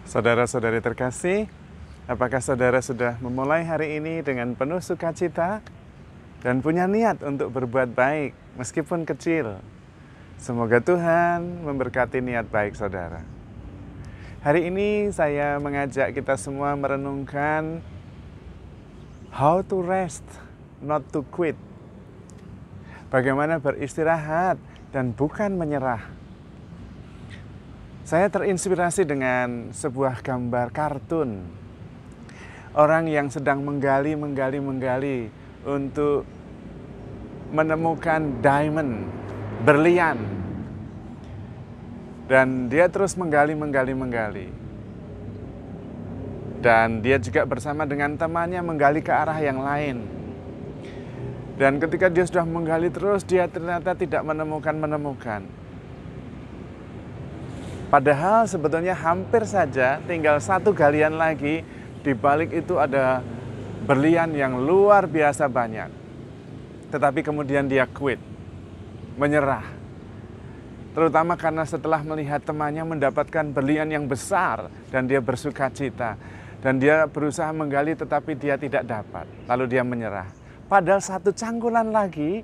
Saudara-saudari terkasih, apakah saudara sudah memulai hari ini dengan penuh sukacita dan punya niat untuk berbuat baik meskipun kecil? Semoga Tuhan memberkati niat baik saudara. Hari ini saya mengajak kita semua merenungkan how to rest, not to quit. Bagaimana beristirahat dan bukan menyerah. Saya terinspirasi dengan sebuah gambar kartun. Orang yang sedang menggali untuk menemukan diamond, berlian. Dan dia terus menggali. Dan dia juga bersama dengan temannya menggali ke arah yang lain. Dan ketika dia sudah menggali terus, dia ternyata tidak menemukan. Padahal sebetulnya hampir saja tinggal satu galian lagi, di balik itu ada berlian yang luar biasa banyak. Tetapi kemudian dia quit, menyerah. Terutama karena setelah melihat temannya mendapatkan berlian yang besar dan dia bersuka cita. Dan dia berusaha menggali tetapi dia tidak dapat, lalu dia menyerah. Padahal satu cangkulan lagi,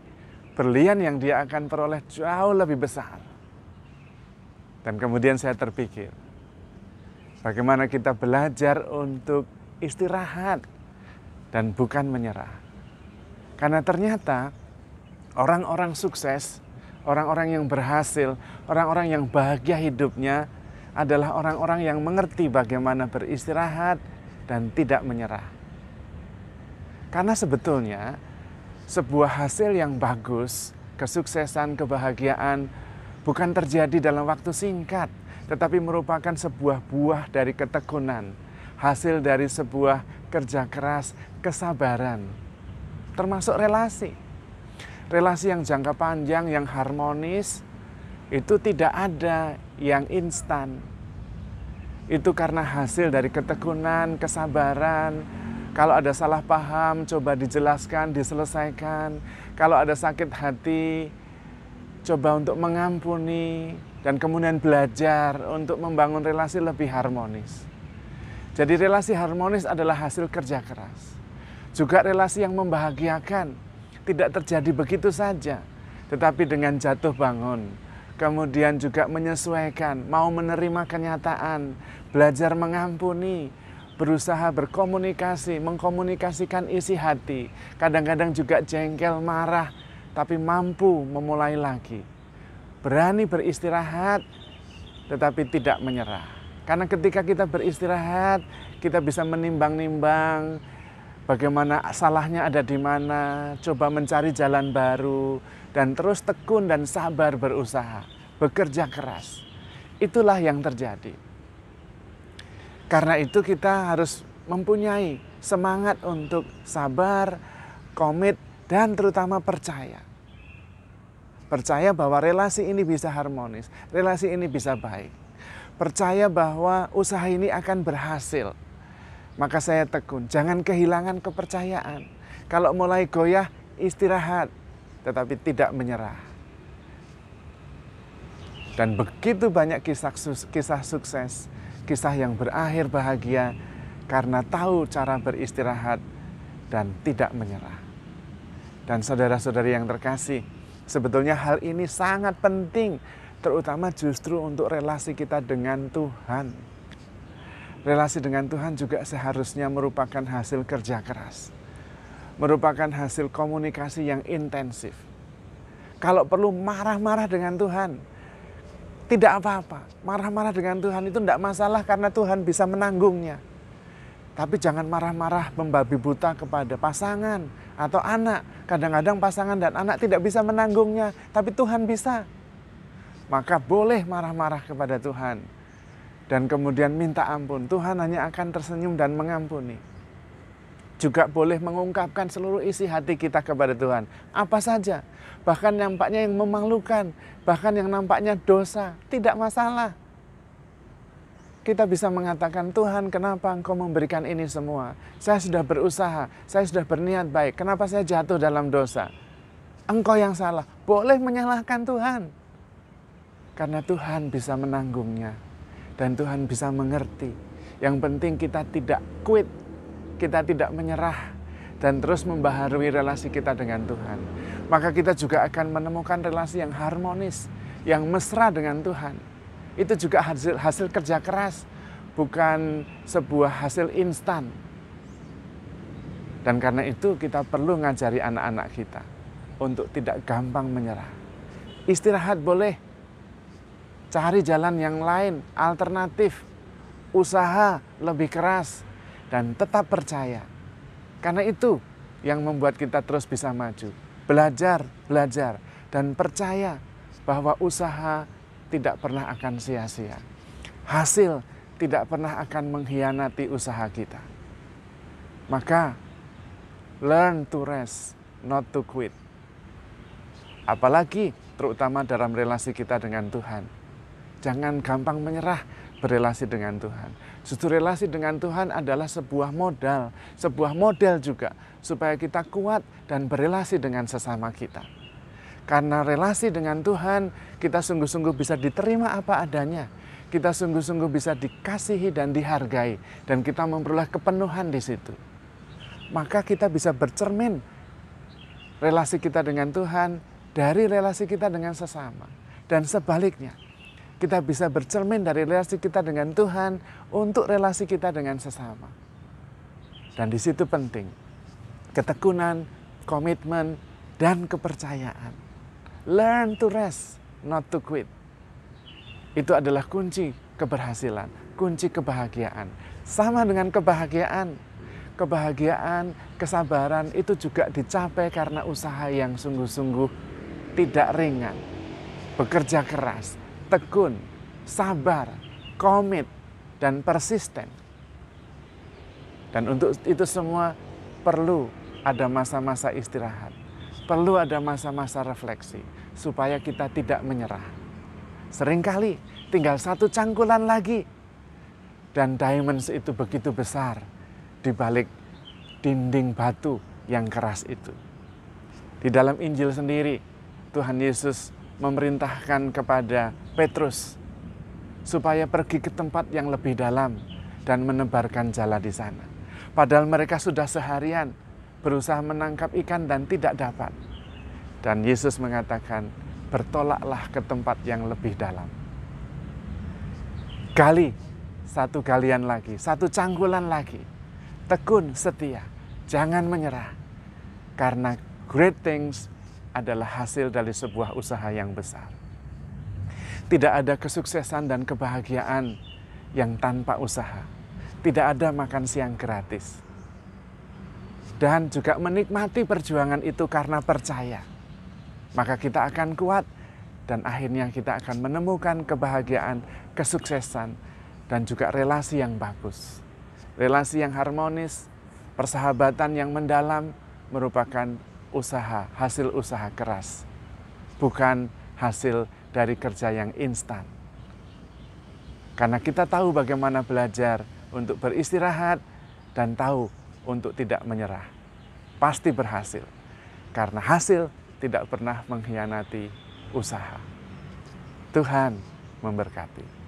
berlian yang dia akan peroleh jauh lebih besar. Dan kemudian saya terpikir, bagaimana kita belajar untuk istirahat dan bukan menyerah. Karena ternyata orang-orang sukses, orang-orang yang berhasil, orang-orang yang bahagia hidupnya adalah orang-orang yang mengerti bagaimana beristirahat dan tidak menyerah. Karena sebetulnya sebuah hasil yang bagus, kesuksesan, kebahagiaan, bukan terjadi dalam waktu singkat, tetapi merupakan sebuah buah dari ketekunan, hasil dari sebuah kerja keras, kesabaran, termasuk relasi. Relasi yang jangka panjang, yang harmonis, itu tidak ada yang instan. Itu karena hasil dari ketekunan, kesabaran. Kalau ada salah paham, coba dijelaskan, diselesaikan. Kalau ada sakit hati, coba untuk mengampuni dan kemudian belajar untuk membangun relasi lebih harmonis. Jadi relasi harmonis adalah hasil kerja keras. Juga relasi yang membahagiakan, tidak terjadi begitu saja, tetapi dengan jatuh bangun. Kemudian juga menyesuaikan, mau menerima kenyataan, belajar mengampuni, berusaha berkomunikasi, mengkomunikasikan isi hati. Kadang-kadang juga jengkel, marah, tapi mampu memulai lagi. Berani beristirahat, tetapi tidak menyerah. Karena ketika kita beristirahat, kita bisa menimbang-nimbang bagaimana salahnya ada di mana, coba mencari jalan baru, dan terus tekun dan sabar berusaha, bekerja keras. Itulah yang terjadi. Karena itu kita harus mempunyai semangat untuk sabar, komit, dan terutama percaya. Percaya bahwa relasi ini bisa harmonis, relasi ini bisa baik. Percaya bahwa usaha ini akan berhasil. Maka saya tekun, jangan kehilangan kepercayaan. Kalau mulai goyah, istirahat, tetapi tidak menyerah. Dan begitu banyak kisah sukses, kisah yang berakhir bahagia karena tahu cara beristirahat dan tidak menyerah. Dan saudara-saudari yang terkasih, sebetulnya hal ini sangat penting, terutama justru untuk relasi kita dengan Tuhan. Relasi dengan Tuhan juga seharusnya merupakan hasil kerja keras, merupakan hasil komunikasi yang intensif. Kalau perlu marah-marah dengan Tuhan, tidak apa-apa. Marah-marah dengan Tuhan itu tidak masalah karena Tuhan bisa menanggungnya. Tapi jangan marah-marah membabi buta kepada pasangan atau anak. Kadang-kadang pasangan dan anak tidak bisa menanggungnya, tapi Tuhan bisa. Maka boleh marah-marah kepada Tuhan. Dan kemudian minta ampun. Tuhan hanya akan tersenyum dan mengampuni. Juga boleh mengungkapkan seluruh isi hati kita kepada Tuhan. Apa saja. Bahkan nampaknya yang memalukan. Bahkan yang nampaknya dosa. Tidak masalah. Kita bisa mengatakan, Tuhan, kenapa Engkau memberikan ini semua? Saya sudah berusaha, saya sudah berniat baik. Kenapa saya jatuh dalam dosa? Engkau yang salah. Boleh menyalahkan Tuhan. Karena Tuhan bisa menanggungnya. Dan Tuhan bisa mengerti. Yang penting kita tidak quit, kita tidak menyerah, dan terus membaharui relasi kita dengan Tuhan. Maka kita juga akan menemukan relasi yang harmonis, yang mesra dengan Tuhan. Itu juga hasil kerja keras, bukan sebuah hasil instan. Dan karena itu kita perlu ngajari anak-anak kita untuk tidak gampang menyerah. Istirahat boleh, cari jalan yang lain, alternatif, usaha lebih keras, dan tetap percaya. Karena itu yang membuat kita terus bisa maju. Belajar, dan percaya bahwa usaha tidak pernah akan sia-sia. Hasil tidak pernah akan mengkhianati usaha kita. Maka, learn to rest, not to quit. Apalagi terutama dalam relasi kita dengan Tuhan. Jangan gampang menyerah berelasi dengan Tuhan. Justru relasi dengan Tuhan adalah sebuah model juga supaya kita kuat dan berelasi dengan sesama kita. Karena relasi dengan Tuhan, kita sungguh-sungguh bisa diterima apa adanya. Kita sungguh-sungguh bisa dikasihi dan dihargai, dan kita memperoleh kepenuhan di situ. Maka kita bisa bercermin relasi kita dengan Tuhan dari relasi kita dengan sesama. Dan sebaliknya, kita bisa bercermin dari relasi kita dengan Tuhan untuk relasi kita dengan sesama. Dan di situ penting ketekunan, komitmen, dan kepercayaan. Learn to rest, not to quit. Itu adalah kunci keberhasilan, kunci kebahagiaan. Sama dengan kebahagiaan, kesabaran itu juga dicapai karena usaha yang sungguh-sungguh tidak ringan. Bekerja keras, tekun, sabar, komit, dan persisten. Dan untuk itu semua perlu ada masa-masa istirahat. Perlu ada masa-masa refleksi supaya kita tidak menyerah. Seringkali tinggal satu cangkulan lagi dan diamonds itu begitu besar di balik dinding batu yang keras itu. Di dalam Injil sendiri Tuhan Yesus memerintahkan kepada Petrus supaya pergi ke tempat yang lebih dalam dan menebarkan jala di sana. Padahal mereka sudah seharian berusaha menangkap ikan dan tidak dapat. Dan Yesus mengatakan, bertolaklah ke tempat yang lebih dalam. Gali satu galian lagi, satu cangkulan lagi. Tekun, setia, jangan menyerah. Karena great things adalah hasil dari sebuah usaha yang besar. Tidak ada kesuksesan dan kebahagiaan yang tanpa usaha. Tidak ada makan siang gratis. Dan juga menikmati perjuangan itu karena percaya. Maka kita akan kuat dan akhirnya kita akan menemukan kebahagiaan, kesuksesan, dan juga relasi yang bagus. Relasi yang harmonis, persahabatan yang mendalam merupakan usaha, hasil usaha keras. Bukan hasil dari kerja yang instan. Karena kita tahu bagaimana belajar untuk beristirahat dan tahu untuk tidak menyerah. Pasti berhasil. Karena hasil tidak pernah mengkhianati usaha. Tuhan memberkati.